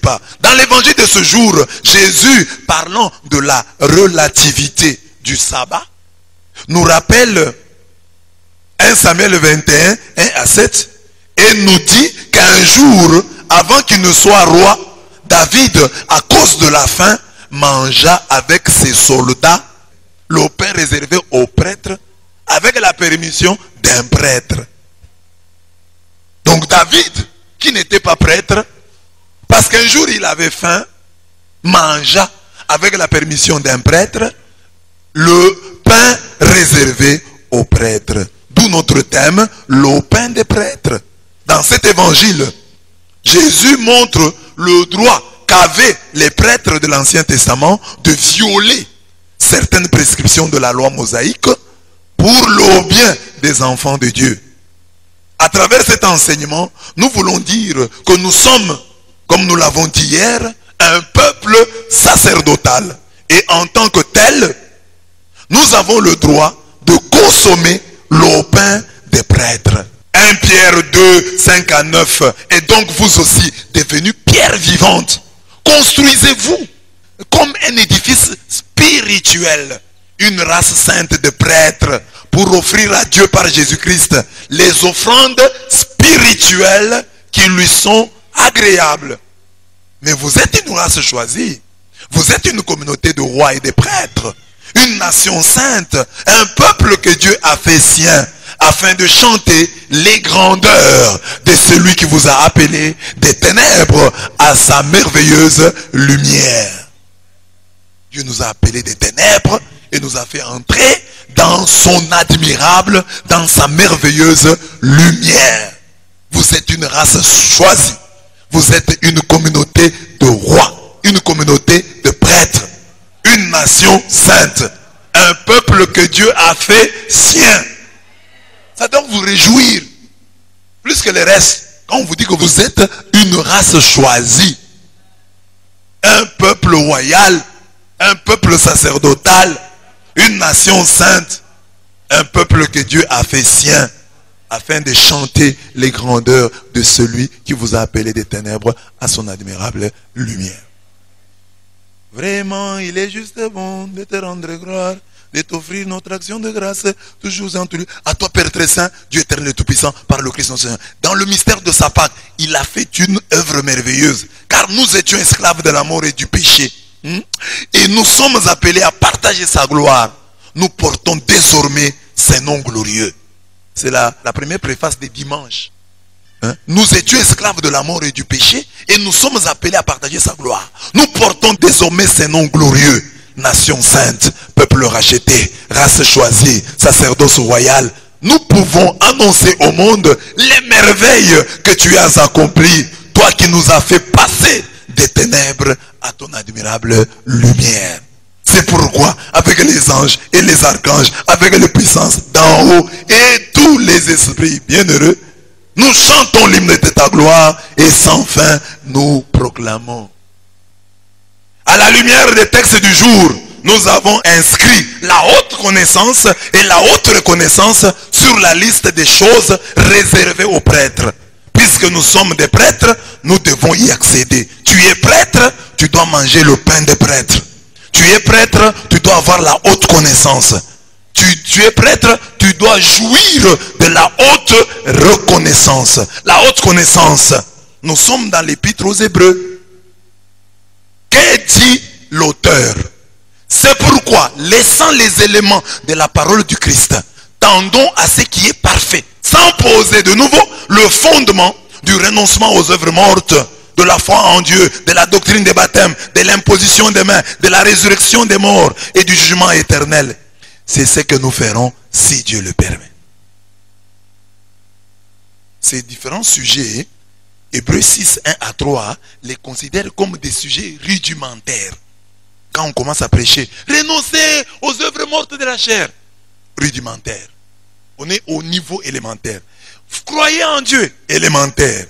pas. Dans l'évangile de ce jour, Jésus, parlant de la relativité du sabbat, nous rappelle 1 Samuel 21, 1 à 7, et nous dit qu'un jour, avant qu'il ne soit roi, David, à cause de la faim, mangea avec ses soldats le pain réservé aux prêtres, avec la permission d'un prêtre. Donc David, qui n'était pas prêtre, parce qu'un jour il avait faim, mangea avec la permission d'un prêtre le pain réservé aux prêtres. D'où notre thème, le pain des prêtres. Dans cet évangile, Jésus montre le droit qu'avaient les prêtres de l'Ancien Testament de violer certaines prescriptions de la loi mosaïque pour le bien des enfants de Dieu. À travers cet enseignement, nous voulons dire que nous sommes, comme nous l'avons dit hier, un peuple sacerdotal. Et en tant que tel, nous avons le droit de consommer le pain des prêtres. 1 Pierre 2, 5 à 9. Et donc vous aussi, devenus pierres vivantes, construisez-vous comme un édifice spirituel, une race sainte de prêtres, pour offrir à Dieu par Jésus-Christ les offrandes spirituelles qui lui sont agréables. Mais vous êtes une race choisie. Vous êtes une communauté de rois et de prêtres. Une nation sainte. Un peuple que Dieu a fait sien. Afin de chanter les grandeurs de celui qui vous a appelé des ténèbres à sa merveilleuse lumière. Dieu nous a appelés des ténèbres et nous a fait entrer dans son admirable, dans sa merveilleuse lumière. Vous êtes une race choisie. Vous êtes une communauté de rois, une communauté de prêtres, une nation sainte, un peuple que Dieu a fait sien. Ça doit vous réjouir, plus que le reste, quand on vous dit que vous êtes une race choisie, un peuple royal, un peuple sacerdotal, une nation sainte, un peuple que Dieu a fait sien, afin de chanter les grandeurs de celui qui vous a appelé des ténèbres à son admirable lumière. Vraiment, il est juste bon de te rendre gloire, de t'offrir notre action de grâce, toujours en tout. À toi, Père très saint, Dieu éternel et tout-puissant, par le Christ notre Seigneur. Dans le mystère de sa Pâque, il a fait une œuvre merveilleuse, car nous étions esclaves de la mort et du péché. Et nous sommes appelés à partager sa gloire. Nous portons désormais ses noms glorieux. C'est la première préface des dimanches. Nous étions esclaves de la mort et du péché et nous sommes appelés à partager sa gloire. Nous portons désormais ses noms glorieux. Nation sainte, peuple racheté, race choisie, sacerdoce royal. Nous pouvons annoncer au monde les merveilles que tu as accomplies. Toi qui nous as fait passer des ténèbres à ton admirable lumière. C'est pourquoi, avec les anges et les archanges, avec les puissances d'en haut et tous les esprits bienheureux, nous chantons l'hymne de ta gloire et sans fin nous proclamons. À la lumière des textes du jour, nous avons inscrit la haute connaissance et la haute reconnaissance sur la liste des choses réservées aux prêtres. Puisque nous sommes des prêtres, nous devons y accéder. Tu es prêtre, tu dois manger le pain des prêtres. Tu es prêtre, tu dois avoir la haute connaissance. Tu es prêtre, tu dois jouir de la haute reconnaissance. La haute connaissance. Nous sommes dans l'épître aux Hébreux. Qu'est dit l'auteur? C'est pourquoi, laissant les éléments de la parole du Christ, tendons à ce qui est parfait, sans poser de nouveau le fondement du renoncement aux œuvres mortes, de la foi en Dieu, de la doctrine des baptêmes, de l'imposition des mains, de la résurrection des morts et du jugement éternel. C'est ce que nous ferons si Dieu le permet. Ces différents sujets, Hébreux 6, 1 à 3, les considèrent comme des sujets rudimentaires. Quand on commence à prêcher, renoncer aux œuvres mortes de la chair, rudimentaire. On est au niveau élémentaire. Croyez en Dieu, élémentaire.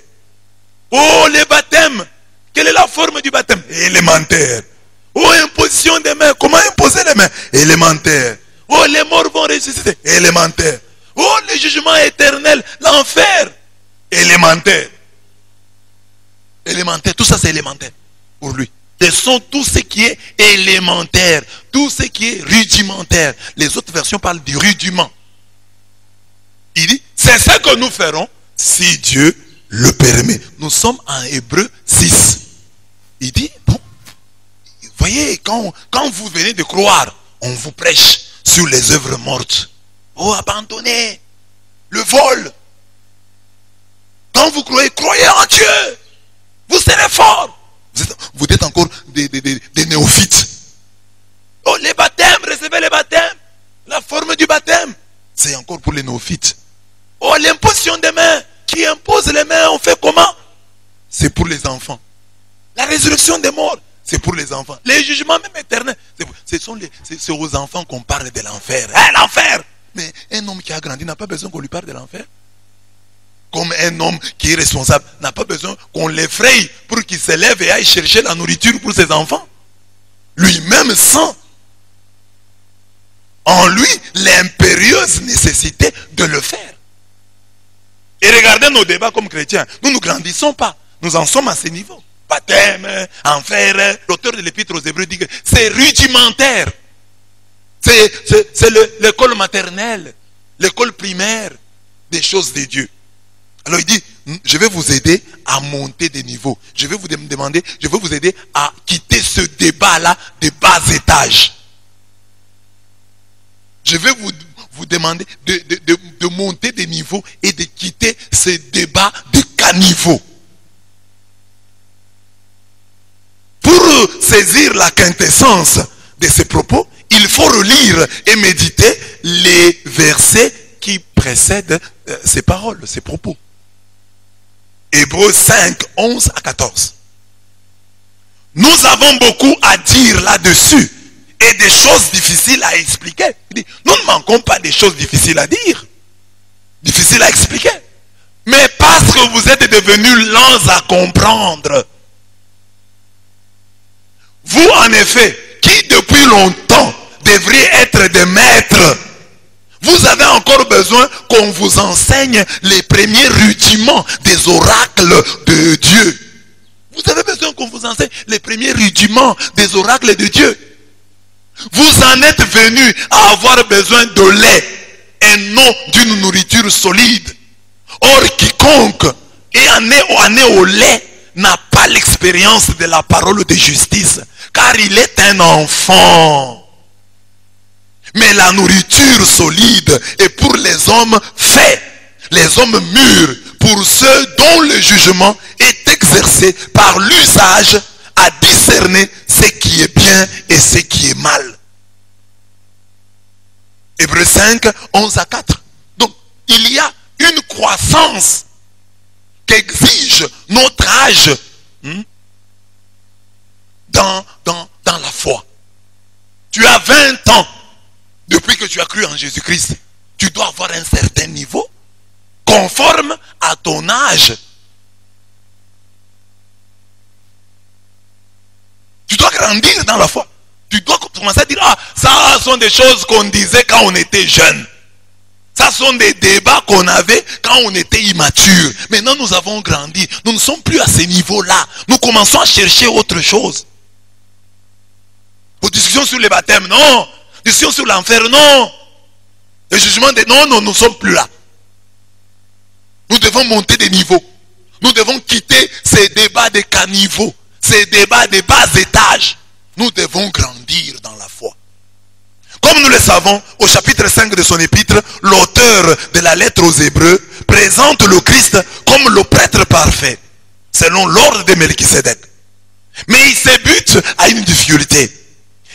Oh, les baptêmes, quelle est la forme du baptême? Élémentaire. Oh, imposition des mains, comment imposer les mains? Élémentaire. Oh, les morts vont ressusciter, élémentaire. Oh, le jugement éternel, l'enfer, élémentaire. Élémentaire, tout ça c'est élémentaire. pour lui. Ce sont tout ce qui est élémentaire, tout ce qui est rudimentaire. Les autres versions parlent du rudiment. Il dit, c'est ce que nous ferons si Dieu le permet. Nous sommes en Hébreux 6. Il dit, bon, voyez, quand vous venez de croire, on vous prêche sur les œuvres mortes. Oh, abandonnez le vol. Quand vous croyez, croyez en Dieu. Vous serez fort. Vous êtes encore des néophytes. Oh, les baptêmes, recevez les baptêmes. La forme du baptême, c'est encore pour les néophytes. Oh, l'imposition des mains. Qui impose les mains, on fait comment? C'est pour les enfants. La résurrection des morts, c'est pour les enfants. Les jugements même éternels, c'est aux enfants qu'on parle de l'enfer. Hein, l'enfer! Mais un homme qui a grandi n'a pas besoin qu'on lui parle de l'enfer. Comme un homme qui est responsable n'a pas besoin qu'on l'effraie pour qu'il se lève et aille chercher la nourriture pour ses enfants. Lui-même sent en lui l'impérieuse nécessité de le faire. Et regardez nos débats comme chrétiens. Nous ne grandissons pas. Nous en sommes à ce niveau. Baptême, enfer. L'auteur de l'épître aux Hébreux dit que c'est rudimentaire. C'est l'école maternelle, l'école primaire des choses de Dieu. Alors il dit, je vais vous aider à monter des niveaux. Je vais vous aider à quitter ce débat-là de bas étage. Je vais vous demander de monter des niveaux et de quitter ce débat de caniveau. Pour saisir la quintessence de ces propos, il faut relire et méditer les versets qui précèdent ces paroles, ces propos. Hébreux 5, 11 à 14. Nous avons beaucoup à dire là-dessus et des choses difficiles à expliquer. Nous ne manquons pas des choses difficiles à dire, difficiles à expliquer. Mais parce que vous êtes devenus lents à comprendre. Vous, en effet, qui depuis longtemps devriez être des maîtres, vous avez encore besoin qu'on vous enseigne les premiers rudiments des oracles de Dieu. Vous avez besoin qu'on vous enseigne les premiers rudiments des oracles de Dieu. Vous en êtes venus à avoir besoin de lait et non d'une nourriture solide. Or, quiconque est né au lait n'a pas l'expérience de la parole de justice, car il est un enfant. Mais la nourriture solide est pour les hommes faits, les hommes mûrs, pour ceux dont le jugement est exercé par l'usage à discerner ce qui est bien et ce qui est mal. Hébreux 5, 11 à 4. Donc, il y a une croissance qu'exige notre âge dans la foi. Tu as 20 ans depuis que tu as cru en Jésus-Christ. Tu dois avoir un certain niveau conforme à ton âge. Tu dois grandir dans la foi. Tu dois commencer à dire, ah, ça sont des choses qu'on disait quand on était jeune. Ça sont des débats qu'on avait quand on était immature. Maintenant, nous avons grandi. Nous ne sommes plus à ce niveau-là. Nous commençons à chercher autre chose. Aux discussions sur les baptêmes, non. Discussions sur l'enfer, non. Le jugement des non, nous ne sommes plus là. Nous devons monter des niveaux. Nous devons quitter ces débats de caniveaux, ces débats de bas étage. Nous devons grandir dans la foi. Comme nous le savons, au chapitre 5 de son épître, l'auteur de la lettre aux Hébreux présente le Christ comme le prêtre parfait, selon l'ordre de Melchisédek. Mais il se bute à une difficulté,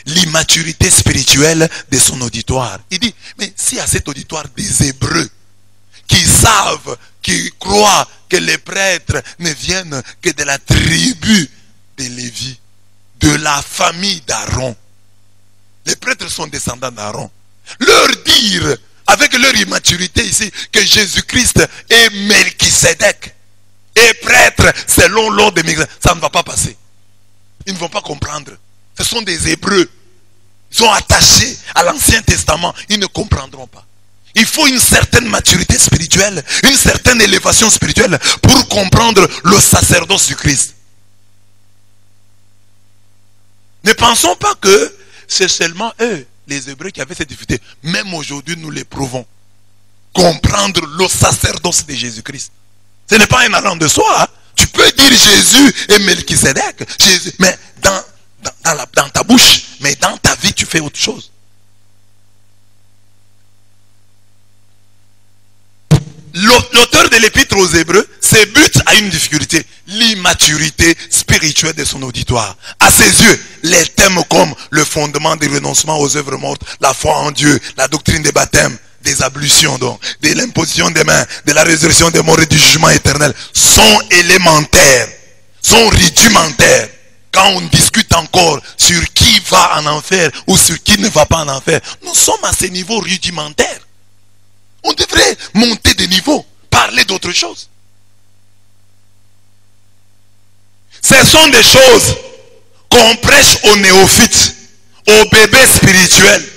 l'immaturité spirituelle de son auditoire. Il dit, mais si à cet auditoire des Hébreux, qui savent, qui croient que les prêtres ne viennent que de la tribu de Lévi, de la famille d'Aaron, les prêtres sont descendants d'Aaron, leur dire, avec leur immaturité ici, que Jésus-Christ est Melchisédek, et prêtre selon l'ordre de Melchisédek, ça ne va pas passer. Ils ne vont pas comprendre. Ce sont des Hébreux. Ils sont attachés à l'Ancien Testament. Ils ne comprendront pas. Il faut une certaine maturité spirituelle, une certaine élévation spirituelle pour comprendre le sacerdoce du Christ. Ne pensons pas que c'est seulement eux, les Hébreux, qui avaient cette difficulté. Même aujourd'hui, nous l'éprouvons. Comprendre le sacerdoce de Jésus-Christ. Ce n'est pas un allant de soi. Hein. Tu peux dire Jésus et Melchisédek, Jésus, mais dans ta bouche, mais dans ta vie, tu fais autre chose. L'auteur de l'épître aux Hébreux se bute à une difficulté, l'immaturité spirituelle de son auditoire. À ses yeux, les thèmes comme le fondement du renoncement aux œuvres mortes, la foi en Dieu, la doctrine des baptêmes, des ablutions donc, de l'imposition des mains, de la résurrection des morts et du jugement éternel, sont élémentaires, sont rudimentaires. Quand on discute encore sur qui va en enfer ou sur qui ne va pas en enfer, nous sommes à ce niveau rudimentaire. On devrait monter de niveau, parler d'autre chose. Ce sont des choses qu'on prêche aux néophytes, aux bébés spirituels.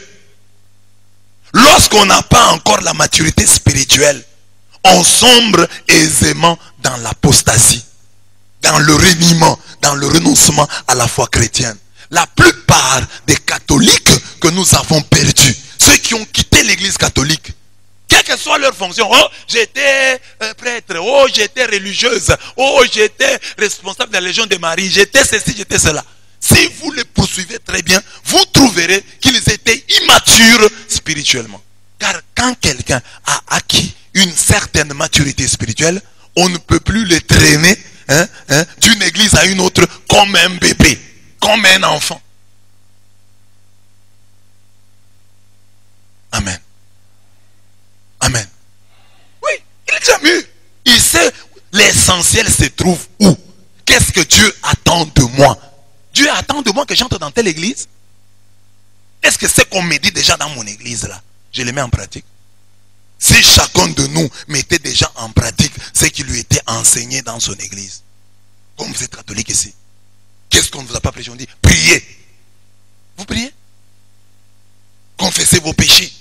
Lorsqu'on n'a pas encore la maturité spirituelle, on sombre aisément dans l'apostasie, dans le reniement, dans le renoncement à la foi chrétienne. La plupart des catholiques que nous avons perdus, ceux qui ont quitté l'église catholique, quelle que soit leur fonction, oh j'étais prêtre, oh j'étais religieuse, oh j'étais responsable de la Légion de Marie, j'étais ceci, j'étais cela. Si vous les poursuivez très bien, vous trouverez qu'ils étaient immatures spirituellement. Car quand quelqu'un a acquis une certaine maturité spirituelle, on ne peut plus les traîner d'une église à une autre comme un bébé, comme un enfant. Amen. Amen. Oui, il est déjà mûr. Il sait l'essentiel se trouve où. Qu'est-ce que Dieu attend de moi? Dieu attend de moi que j'entre dans telle église. Est-ce que c'est qu'on me dit déjà dans mon église là, je le mets en pratique? Si chacun de nous mettait déjà en pratique ce qui lui était enseigné dans son église. Comme vous êtes catholique ici. Qu'est-ce qu'on ne vous a pas prêché? On dit priez. Vous priez? Confessez vos péchés.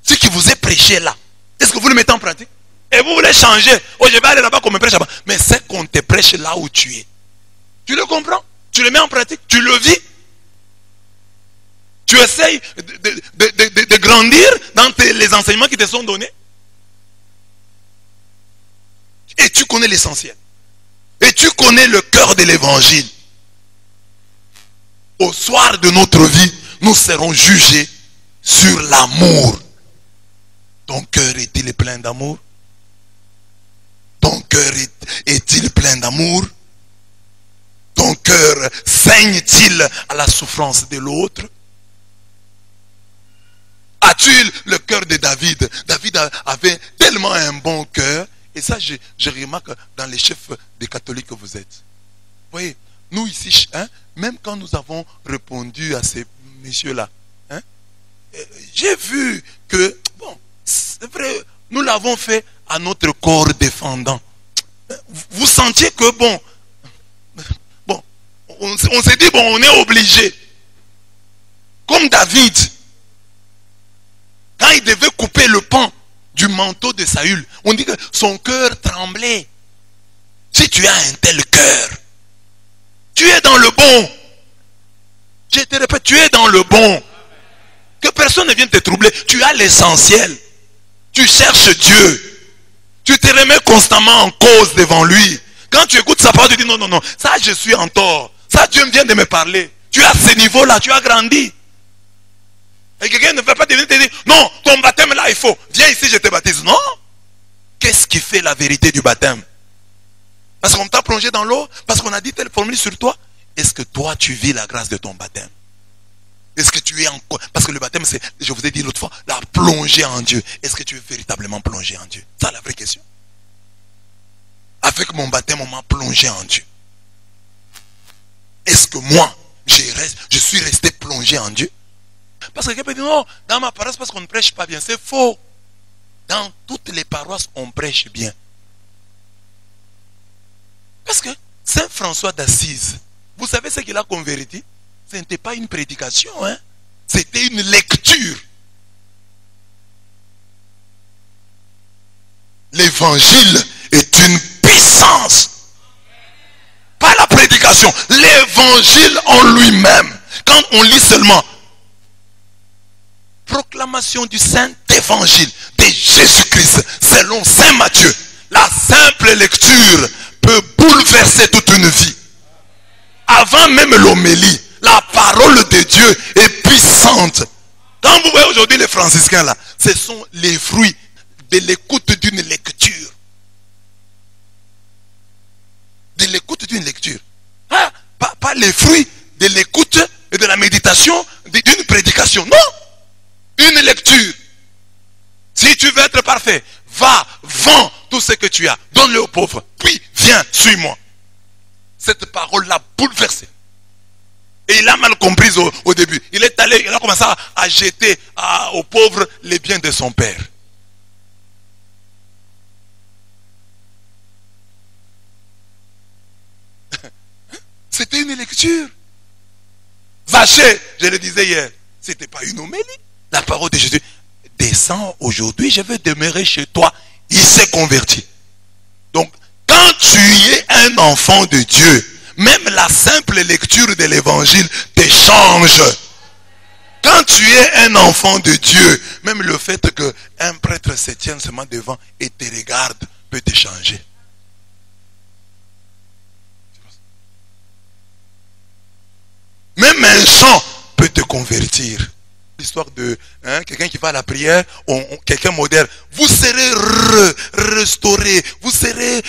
Ce qui vous est prêché là, est-ce que vous le mettez en pratique? Et vous voulez changer? Oh, je vais aller là-bas qu'on me prêche là-bas. Mais c'est qu'on te prêche là où tu es. Tu le comprends? Tu le mets en pratique? Tu le vis? Tu essayes de grandir dans les enseignements qui te sont donnés? Et tu connais l'essentiel. Et tu connais le cœur de l'évangile. Au soir de notre vie, nous serons jugés sur l'amour. Ton cœur est-il plein d'amour? Ton cœur est-il plein d'amour? Ton cœur saigne-t-il à la souffrance de l'autre? As-tu le cœur de David? David avait tellement un bon cœur. Et ça, je remarque dans les chefs des catholiques que vous êtes. Vous voyez, nous ici, même quand nous avons répondu à ces messieurs-là, j'ai vu que, bon, c'est vrai, nous l'avons fait à notre corps défendant. Vous sentiez que, bon, on s'est dit, bon, on est obligé. Comme David, quand il devait couper le pan du manteau de Saül, on dit que son cœur tremblait. Si tu as un tel cœur, tu es dans le bon. Je te répète, tu es dans le bon. Que personne ne vienne te troubler. Tu as l'essentiel. Tu cherches Dieu. Tu te remets constamment en cause devant lui. Quand tu écoutes sa parole, tu dis non, non, non. Ça, je suis en tort. Ça, Dieu vient de me parler. Tu es à ce niveau-là, tu as grandi. Et quelqu'un ne va pas venir te dire, non, ton baptême là, il faut. Viens ici, je te baptise. Non. Qu'est-ce qui fait la vérité du baptême? Parce qu'on t'a plongé dans l'eau, parce qu'on a dit telle formule sur toi. Est-ce que toi, tu vis la grâce de ton baptême? Est-ce que tu es encore... Parce que le baptême, c'est, je vous ai dit l'autre fois, la plongée en Dieu. Est-ce que tu es véritablement plongé en Dieu? C'est la vraie question. Avec mon baptême, on m'a plongé en Dieu. Est-ce que moi, je suis resté plongé en Dieu? Parce que quelqu'un peut dire, non, dans ma paroisse, parce qu'on ne prêche pas bien. C'est faux. Dans toutes les paroisses, on prêche bien. Parce que Saint François d'Assise, vous savez ce qu'il a converti? Ce n'était pas une prédication, hein? C'était une lecture. L'évangile est une puissance. Pas la prédication. L'évangile l'évangile en lui-même, quand on lit seulement proclamation du saint évangile de Jésus-Christ selon saint Matthieu, la simple lecture peut bouleverser toute une vie. Avant même l'homélie, la parole de Dieu est puissante. Quand vous voyez aujourd'hui les franciscains là, ce sont les fruits de l'écoute d'une lecture. De l'écoute d'une lecture. Ah, pas les fruits de l'écoute et de la méditation d'une prédication. Non! Une lecture. Si tu veux être parfait, va, vends tout ce que tu as, donne-le aux pauvres, puis viens, suis-moi. Cette parole l'a bouleversé. Et il a mal compris au début. Il est allé, il a commencé à jeter aux pauvres les biens de son père. C'était une lecture. Zachée, je le disais hier, c'était pas une homélie. La parole de Jésus, descends aujourd'hui, je vais demeurer chez toi. Il s'est converti. Donc, quand tu es un enfant de Dieu, même la simple lecture de l'évangile te change. Quand tu es un enfant de Dieu, même le fait qu'un prêtre se tienne seulement devant et te regarde peut te changer. Même un chant peut te convertir. L'histoire de quelqu'un qui va à la prière, quelqu'un moderne, vous serez restauré, vous serez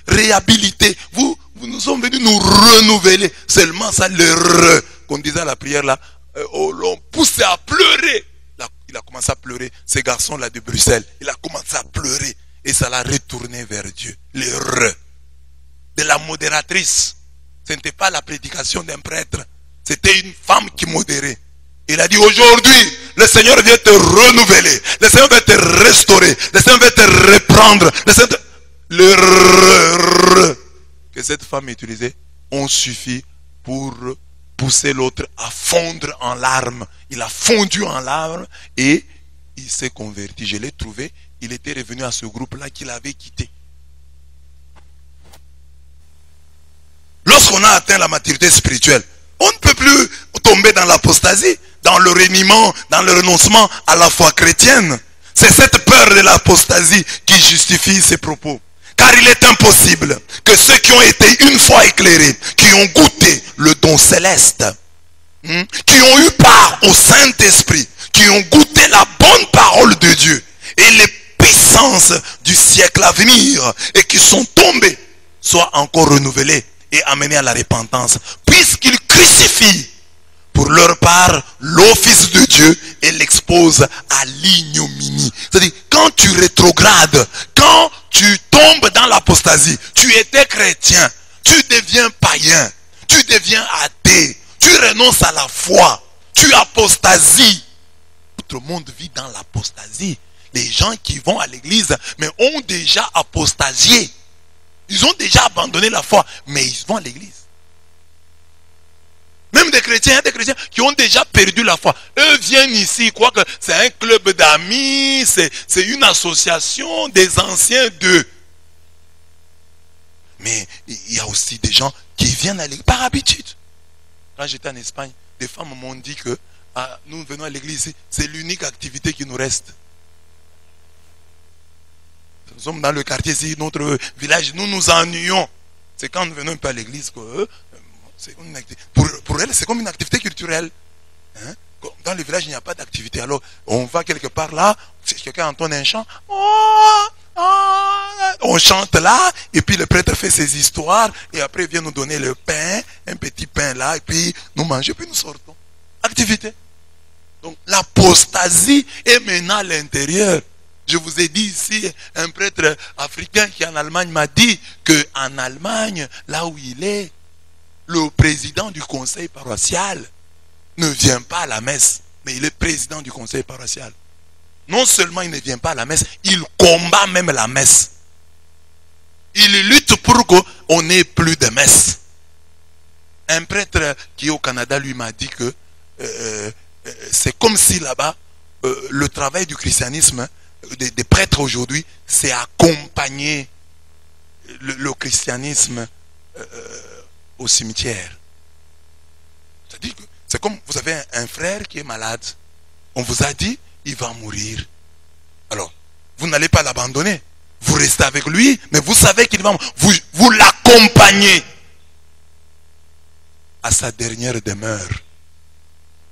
réhabilité. Nous sommes venus nous renouveler. Seulement ça, qu'on disait à la prière là, l'on poussait à pleurer. Il a commencé à pleurer. Ce garçon là de Bruxelles, il a commencé à pleurer. Et ça l'a retourné vers Dieu. De la modératrice. Ce n'était pas la prédication d'un prêtre. C'était une femme qui modérait. Il a dit aujourd'hui, le Seigneur vient te renouveler. Le Seigneur va te restaurer. Le Seigneur va te reprendre. Que cette femme utilisait ont suffi pour pousser l'autre à fondre en larmes. Il a fondu en larmes et il s'est converti. Je l'ai trouvé. Il était revenu à ce groupe-là qu'il avait quitté. Lorsqu'on a atteint la maturité spirituelle, on ne peut plus tomber dans l'apostasie, dans le reniement, dans le renoncement à la foi chrétienne. C'est cette peur de l'apostasie qui justifie ces propos. Car il est impossible que ceux qui ont été une fois éclairés, qui ont goûté le don céleste, qui ont eu part au Saint-Esprit, qui ont goûté la bonne parole de Dieu et les puissances du siècle à venir et qui sont tombés, soient encore renouvelés et amenés à la repentance, puisqu'ils crucifient pour leur part l'office de Dieu et l'exposent à l'ignominie. C'est-à-dire, quand tu rétrogrades, quand tu tombes dans l'apostasie, tu étais chrétien, tu deviens païen, tu deviens athée, tu renonces à la foi, tu apostasies. Tout le monde vit dans l'apostasie. Les gens qui vont à l'église, mais ont déjà apostasié. Ils ont déjà abandonné la foi, mais ils vont à l'église. Même des chrétiens qui ont déjà perdu la foi. Eux viennent ici, ils croient que c'est un club d'amis, c'est une association des anciens d'eux. Mais il y a aussi des gens qui viennent à l'église par habitude. Quand j'étais en Espagne, des femmes m'ont dit que nous venons à l'église, c'est l'unique activité qui nous reste. Nous sommes dans le quartier ici, notre village, nous nous ennuyons. C'est quand nous venons un peu à l'église que c'est une activité. Pour elle, c'est comme une activité culturelle. Dans le village, il n'y a pas d'activité. Alors, on va quelque part là, si quelqu'un entend un chant, on chante là, et puis le prêtre fait ses histoires, et après il vient nous donner le pain, un petit pain là, et puis nous mangeons, puis nous sortons. Activité. Donc, l'apostasie est maintenant à l'intérieur. Je vous ai dit ici, un prêtre africain qui est en Allemagne m'a dit qu'en Allemagne, là où il est, le président du conseil paroissial ne vient pas à la messe, mais il est président du conseil paroissial. Non seulement il ne vient pas à la messe, il combat même la messe. Il lutte pour qu'on n'ait plus de messe. Un prêtre qui est au Canada, lui, m'a dit que c'est comme si là-bas, le travail du christianisme, des prêtres aujourd'hui, c'est accompagner le christianisme au cimetière. C'est-à-dire que c'est comme vous avez un frère qui est malade. On vous a dit, il va mourir. Alors, vous n'allez pas l'abandonner. Vous restez avec lui, mais vous savez qu'il va mourir. Vous l'accompagnez à sa dernière demeure.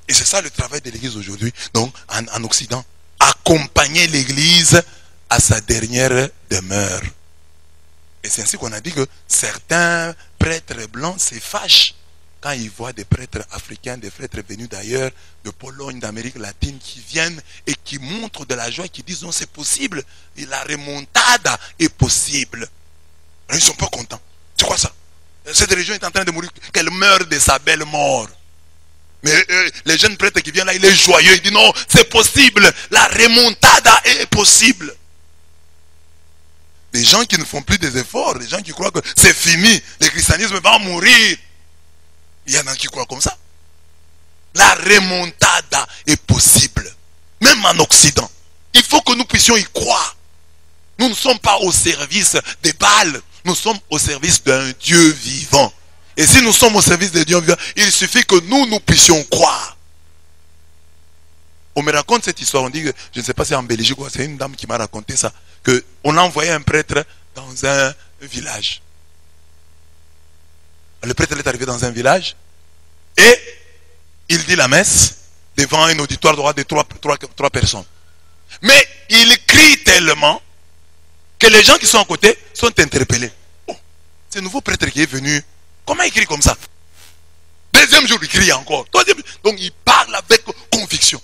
Et c'est ça le travail de l'Église aujourd'hui, donc en Occident. Accompagner l'Église à sa dernière demeure. Et c'est ainsi qu'on a dit que certains prêtres blancs se fâchent quand ils voient des prêtres africains, des prêtres venus d'ailleurs, de Pologne, d'Amérique latine, qui viennent et qui montrent de la joie, qui disent non, c'est possible, et la remontada est possible. Alors, ils ne sont pas contents. C'est quoi ça? Cette région est en train de mourir, qu'elle meure de sa belle mort. Mais les jeunes prêtres qui viennent là, il est joyeux, il dit non, c'est possible, la remontada est possible. Des gens qui ne font plus des efforts, des gens qui croient que c'est fini, le christianisme va mourir. Il y en a qui croient comme ça. La remontada est possible. Même en Occident. Il faut que nous puissions y croire. Nous ne sommes pas au service des Baals. Nous sommes au service d'un Dieu vivant. Et si nous sommes au service de Dieu vivant, il suffit que nous puissions croire. On me raconte cette histoire. On dit que, je ne sais pas si c'est en Belgique ou c'est une dame qui m'a raconté ça. Qu'on a envoyé un prêtre dans un village. Le prêtre est arrivé dans un village et il dit la messe devant un auditoire de trois personnes. Mais il crie tellement que les gens qui sont à côté sont interpellés. Oh, c'est un nouveau prêtre qui est venu. Comment il crie comme ça? Deuxième jour, il crie encore. Donc il parle avec conviction.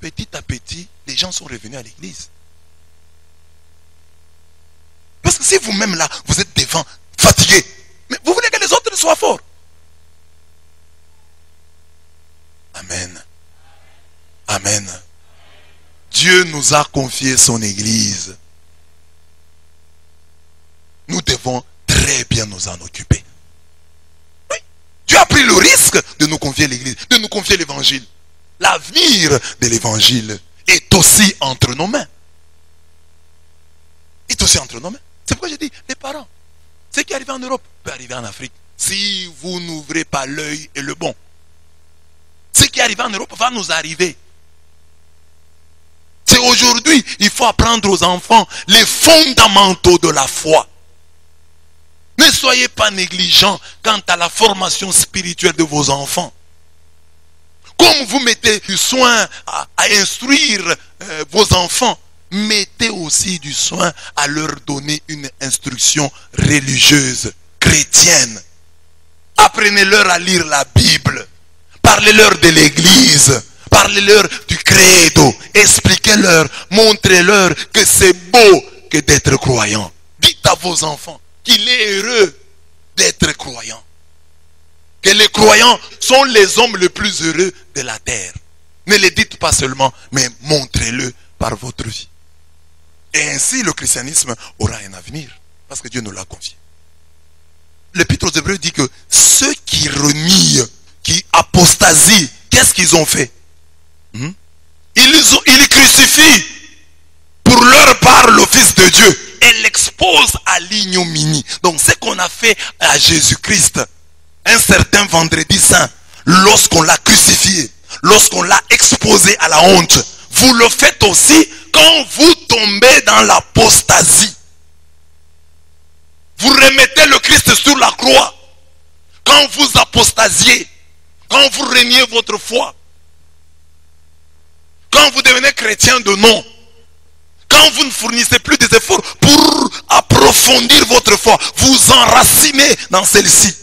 Petit à petit, les gens sont revenus à l'église. Parce que si vous-même là, vous êtes devant, fatigué, mais vous voulez que les autres soient forts. Amen. Amen. Dieu nous a confié son église. Nous devons très bien nous en occuper. Oui. Dieu a pris le risque de nous confier l'église, de nous confier l'évangile. L'avenir de l'évangile est aussi entre nos mains. Il est aussi entre nos main. C'est pourquoi je dis, les parents, ce qui arrive en Europe peut arriver en Afrique. Si vous n'ouvrez pas l'œil et le bon. Ce qui arrive en Europe va nous arriver. C'est aujourd'hui, il faut apprendre aux enfants les fondamentaux de la foi. Ne soyez pas négligents quant à la formation spirituelle de vos enfants. Comme vous mettez du soin à instruire vos enfants, mettez aussi du soin à leur donner une instruction religieuse, chrétienne. Apprenez-leur à lire la Bible. Parlez-leur de l'église. Parlez-leur du credo. Expliquez-leur, montrez-leur que c'est beau que d'être croyant. Dites à vos enfants qu'il est heureux d'être croyant. Que les croyants sont les hommes les plus heureux de la terre. Ne le dites pas seulement, mais montrez-le par votre vie. Et ainsi le christianisme aura un avenir. Parce que Dieu nous l'a confié. L'Épître aux Hébreux dit que ceux qui renient, qui apostasient, qu'est-ce qu'ils ont fait? Ils crucifient pour leur part le Fils de Dieu et l'exposent à l'ignominie. Donc ce qu'on a fait à Jésus-Christ un certain vendredi saint, lorsqu'on l'a crucifié, lorsqu'on l'a exposé à la honte, vous le faites aussi quand vous tombez dans l'apostasie. Vous remettez le Christ sur la croix. Quand vous apostasiez, quand vous reniez votre foi, quand vous devenez chrétien de nom, quand vous ne fournissez plus des efforts pour approfondir votre foi, vous enracinez dans celle-ci.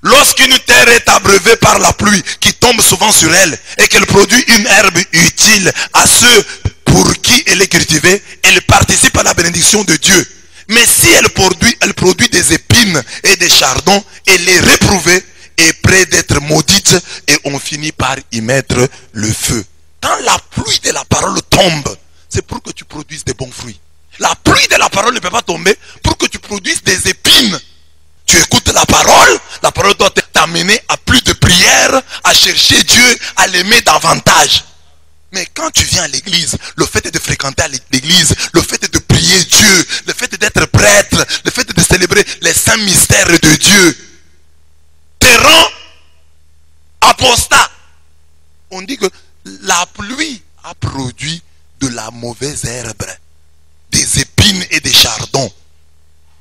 Lorsqu'une terre est abreuvée par la pluie qui tombe souvent sur elle et qu'elle produit une herbe utile à ceux pour qui elle est cultivée, elle participe à la bénédiction de Dieu. Mais si elle produit des épines et des chardons, elle est réprouvée et près d'être maudite et on finit par y mettre le feu. Quand la pluie de la parole tombe, c'est pour que tu produises des bons fruits. La pluie de la parole ne peut pas tomber pour que tu produises des épines. Tu écoutes la parole doit t'amener à plus de prières, à chercher Dieu, à l'aimer davantage. Mais quand tu viens à l'église, le fait de fréquenter l'église, le fait de prier, prier Dieu, le fait d'être prêtre, le fait de célébrer les saints mystères de Dieu, te rend apostat. On dit que la pluie a produit de la mauvaise herbe, des épines et des chardons.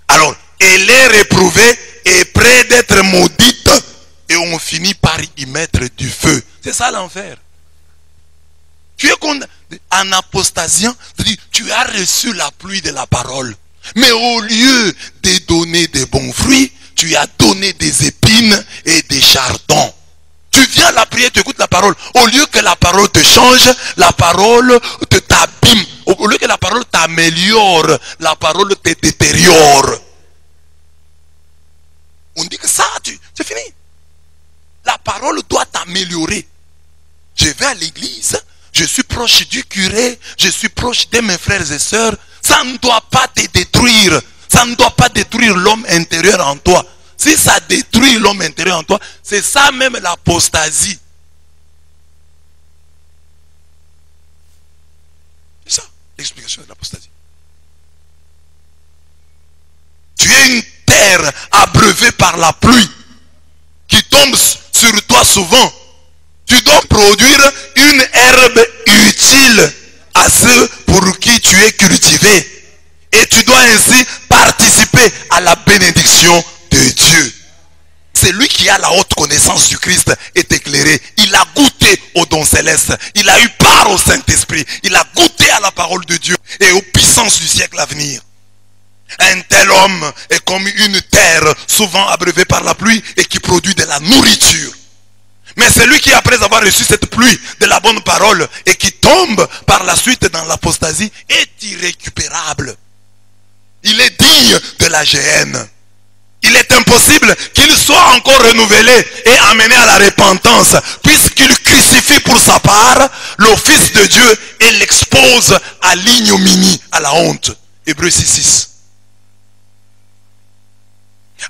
Alors, elle est réprouvée et près d'être maudite, et on finit par y mettre du feu. C'est ça l'enfer. Tu es en apostasiant, tu as reçu la pluie de la parole. Mais au lieu de donner des bons fruits, tu as donné des épines et des chardons. Tu viens à la prière, tu écoutes la parole. Au lieu que la parole te change, la parole te t'abîme. Au lieu que la parole t'améliore, la parole te détériore. On dit que ça, c'est fini. La parole doit t'améliorer. Je vais à l'église, je suis proche du curé, je suis proche de mes frères et sœurs. Ça ne doit pas te détruire. Ça ne doit pas détruire l'homme intérieur en toi. Si ça détruit l'homme intérieur en toi, c'est ça même l'apostasie. C'est ça l'explication de l'apostasie. Tu es une terre abreuvée par la pluie qui tombe sur toi souvent. Tu dois produire une herbe utile à ceux pour qui tu es cultivé. Et tu dois ainsi participer à la bénédiction de Dieu. C'est lui qui a la haute connaissance du Christ est éclairé. Il a goûté au don céleste. Il a eu part au Saint-Esprit. Il a goûté à la parole de Dieu et aux puissances du siècle à venir. Un tel homme est comme une terre souvent abreuvée par la pluie et qui produit de la nourriture. Mais celui qui, après avoir reçu cette pluie de la bonne parole et qui tombe par la suite dans l'apostasie, est irrécupérable. Il est digne de la géhenne. Il est impossible qu'il soit encore renouvelé et amené à la repentance, puisqu'il crucifie pour sa part le Fils de Dieu et l'expose à l'ignominie, à la honte. Hébreux 6:6.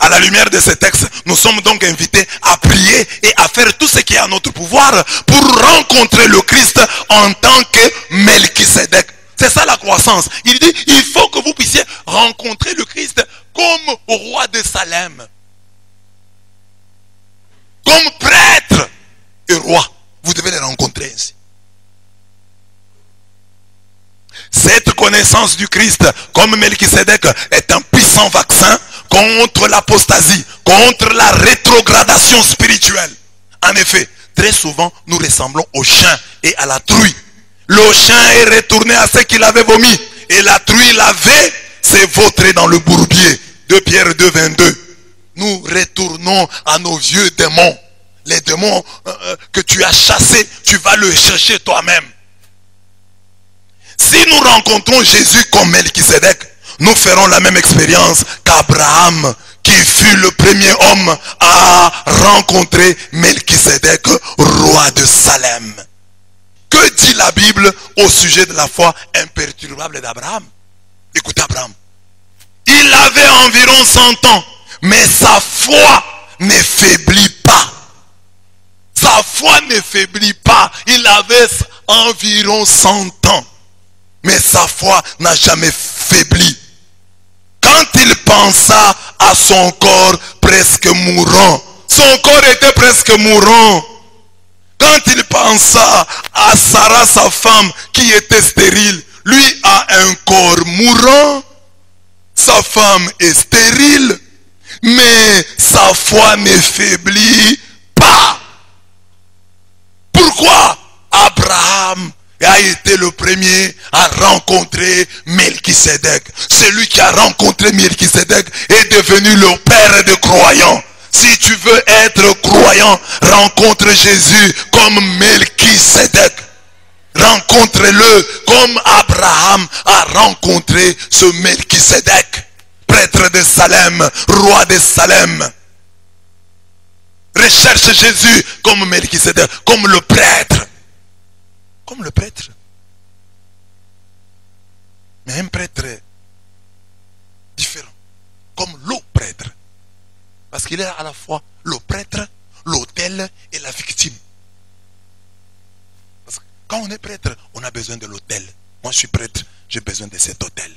À la lumière de ces textes, nous sommes donc invités à prier et à faire tout ce qui est à notre pouvoir pour rencontrer le Christ en tant que Melchisédek. C'est ça la croissance. Il dit, il faut que vous puissiez rencontrer le Christ comme roi de Salem. Comme prêtre et roi. Vous devez les rencontrer ainsi. Cette connaissance du Christ comme Melchisédek est un puissant vaccin contre l'apostasie, contre la rétrogradation spirituelle. En effet, très souvent, nous ressemblons au chien et à la truie. Le chien est retourné à ce qu'il avait vomi et la truie l'avait s'est vautrée dans le bourbier. 2 Pierre 2:22. Nous retournons à nos vieux démons. Les démons que tu as chassés, tu vas le chercher toi-même. Si nous rencontrons Jésus comme Melchisédek, nous ferons la même expérience qu'Abraham, qui fut le premier homme à rencontrer Melchisédek, roi de Salem. Que dit la Bible au sujet de la foi imperturbable d'Abraham? Écoutez Abraham. Il avait environ 100 ans, mais sa foi ne faiblit pas. Sa foi ne faiblit pas. Il avait environ 100 ans, mais sa foi n'a jamais faibli. Quand il pensa à son corps presque mourant, son corps était presque mourant. Quand il pensa à Sarah, sa femme, qui était stérile, lui a un corps mourant, sa femme est stérile, mais sa foi ne faiblit pas. Pourquoi Abraham a été le premier à rencontrer Melchisédek? Celui qui a rencontré Melchisédek est devenu le père des croyants. Si tu veux être croyant, rencontre Jésus comme Melchisédek. Rencontre-le comme Abraham a rencontré ce Melchisédek, prêtre de Salem, roi de Salem. Recherche Jésus comme Melchisédek, comme le prêtre. Comme le prêtre. Mais un prêtre différent. Comme le prêtre. Parce qu'il est à la fois le prêtre, l'autel et la victime. Parce que quand on est prêtre, on a besoin de l'autel. Moi je suis prêtre, j'ai besoin de cet autel.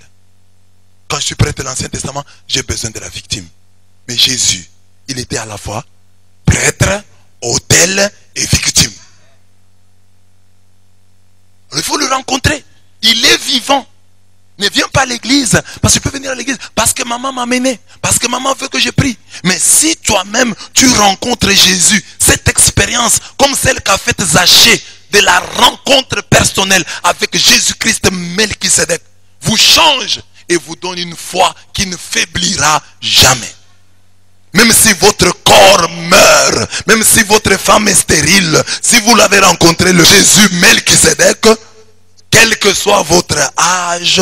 Quand je suis prêtre de l'Ancien Testament, j'ai besoin de la victime. Mais Jésus, il était à la fois prêtre, autel et victime. Il faut le rencontrer. Il est vivant. Ne viens pas à l'église, parce que tu peux venir à l'église, parce que maman m'a amené, parce que maman veut que je prie. Mais si toi-même, tu rencontres Jésus, cette expérience, comme celle qu'a faite Zachée, de la rencontre personnelle avec Jésus-Christ Melchisedec, vous change et vous donne une foi qui ne faiblira jamais. Même si votre corps meurt, même si votre femme est stérile, si vous l'avez rencontré, le Jésus Melchisedec, quel que soit votre âge,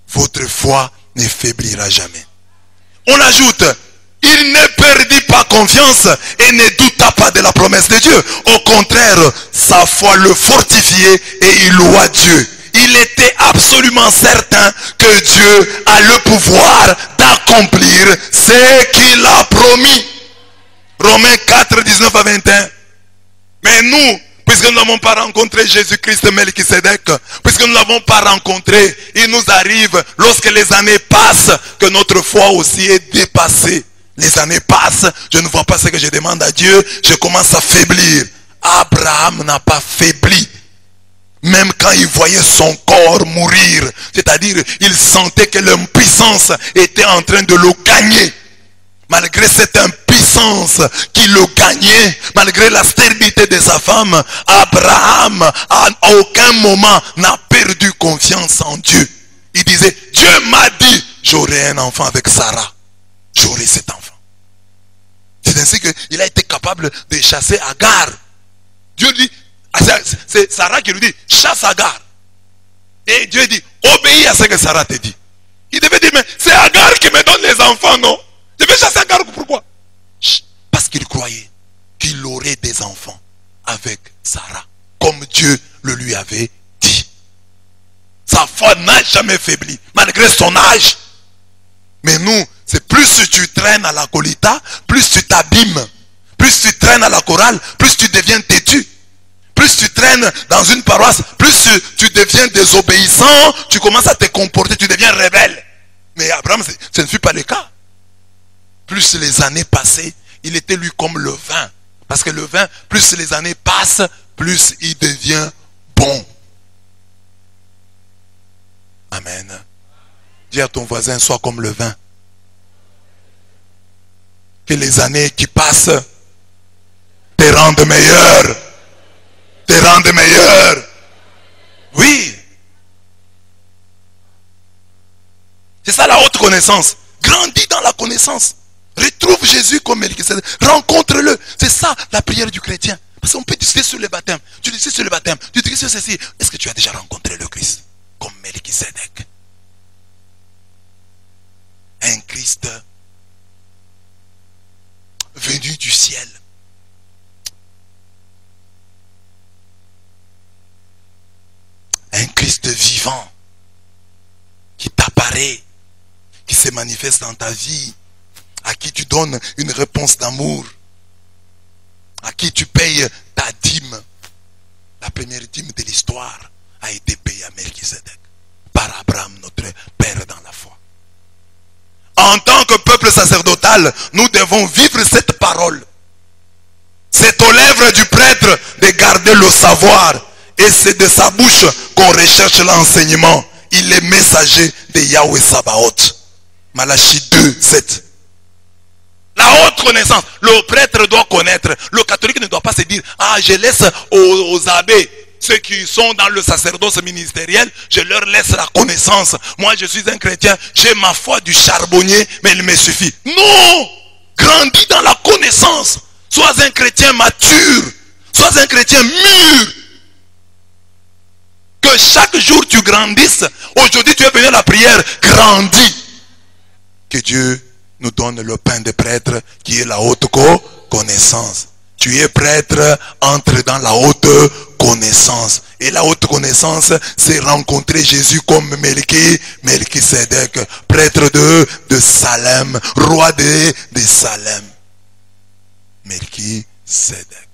votre foi ne faiblira jamais. On ajoute, il ne perdit pas confiance et ne douta pas de la promesse de Dieu. Au contraire, sa foi le fortifiait et il loua Dieu. Il était absolument certain que Dieu a le pouvoir d'accomplir ce qu'il a promis. Romains 4, 19 à 21. Mais nous, puisque nous n'avons pas rencontré Jésus-Christ Melchisedec, puisque nous ne l'avons pas rencontré, il nous arrive, lorsque les années passent, que notre foi aussi est dépassée. Les années passent, je ne vois pas ce que je demande à Dieu, je commence à faiblir. Abraham n'a pas faibli. Même quand il voyait son corps mourir, c'est-à-dire il sentait que l'impuissance était en train de le gagner. Malgré cette impuissance qui le gagnait, malgré la stérilité de sa femme, Abraham à aucun moment n'a perdu confiance en Dieu. Il disait, Dieu m'a dit, j'aurai un enfant avec Sarah. J'aurai cet enfant. C'est ainsi qu'il a été capable de chasser Agar. Dieu dit, c'est Sarah qui lui dit, chasse Agar. Et Dieu dit, obéis à ce que Sarah te dit. Il devait dire, mais c'est Agar qui me donne les enfants, non? Je vais chasser Agar, pourquoi? Parce qu'il croyait qu'il aurait des enfants avec Sarah, comme Dieu le lui avait dit. Sa foi n'a jamais faibli, malgré son âge. Mais nous, c'est plus tu traînes à la colita, plus tu t'abîmes. Plus tu traînes à la chorale, plus tu deviens têtu. Plus tu traînes dans une paroisse, plus tu deviens désobéissant, tu commences à te comporter, tu deviens rebelle. Mais Abraham, ce ne fut pas le cas. Plus les années passaient, il était lui comme le vin. Parce que le vin, plus les années passent, plus il devient bon. Amen. Dis à ton voisin, sois comme le vin. Que les années qui passent te rendent meilleur. Te rendent meilleur. Oui. C'est ça la haute connaissance. Grandis dans la connaissance. Retrouve Jésus comme Melchisedec. Rencontre-le. C'est ça la prière du chrétien. Parce qu'on peut discuter sur le baptême. Tu discutes sur le baptême. Tu discutes sur ceci. Est-ce que tu as déjà rencontré le Christ comme Melchisedec? Un Christ venu du ciel. Un Christ vivant qui t'apparaît, qui se manifeste dans ta vie, à qui tu donnes une réponse d'amour, à qui tu payes ta dîme. La première dîme de l'histoire a été payée à Melchisedec par Abraham, notre père dans la foi. En tant que peuple sacerdotal, nous devons vivre cette parole. C'est aux lèvres du prêtre de garder le savoir. Et c'est de sa bouche qu'on recherche l'enseignement. Il est messager de Yahweh Sabaoth. Malachie 2, 7. La haute connaissance. Le prêtre doit connaître. Le catholique ne doit pas se dire, ah, je laisse aux abbés, ceux qui sont dans le sacerdoce ministériel, je leur laisse la connaissance. Moi, je suis un chrétien, j'ai ma foi du charbonnier, mais il me suffit. Non! Grandis dans la connaissance. Sois un chrétien mature. Sois un chrétien mûr. Que chaque jour tu grandisses. Aujourd'hui, tu es venu à la prière. Grandis. Que Dieu nous donne le pain de prêtre qui est la haute connaissance. Tu es prêtre, entre dans la haute connaissance. Et la haute connaissance, c'est rencontrer Jésus comme Melchisedec, prêtre de Salem, roi de Salem. Melchisedec.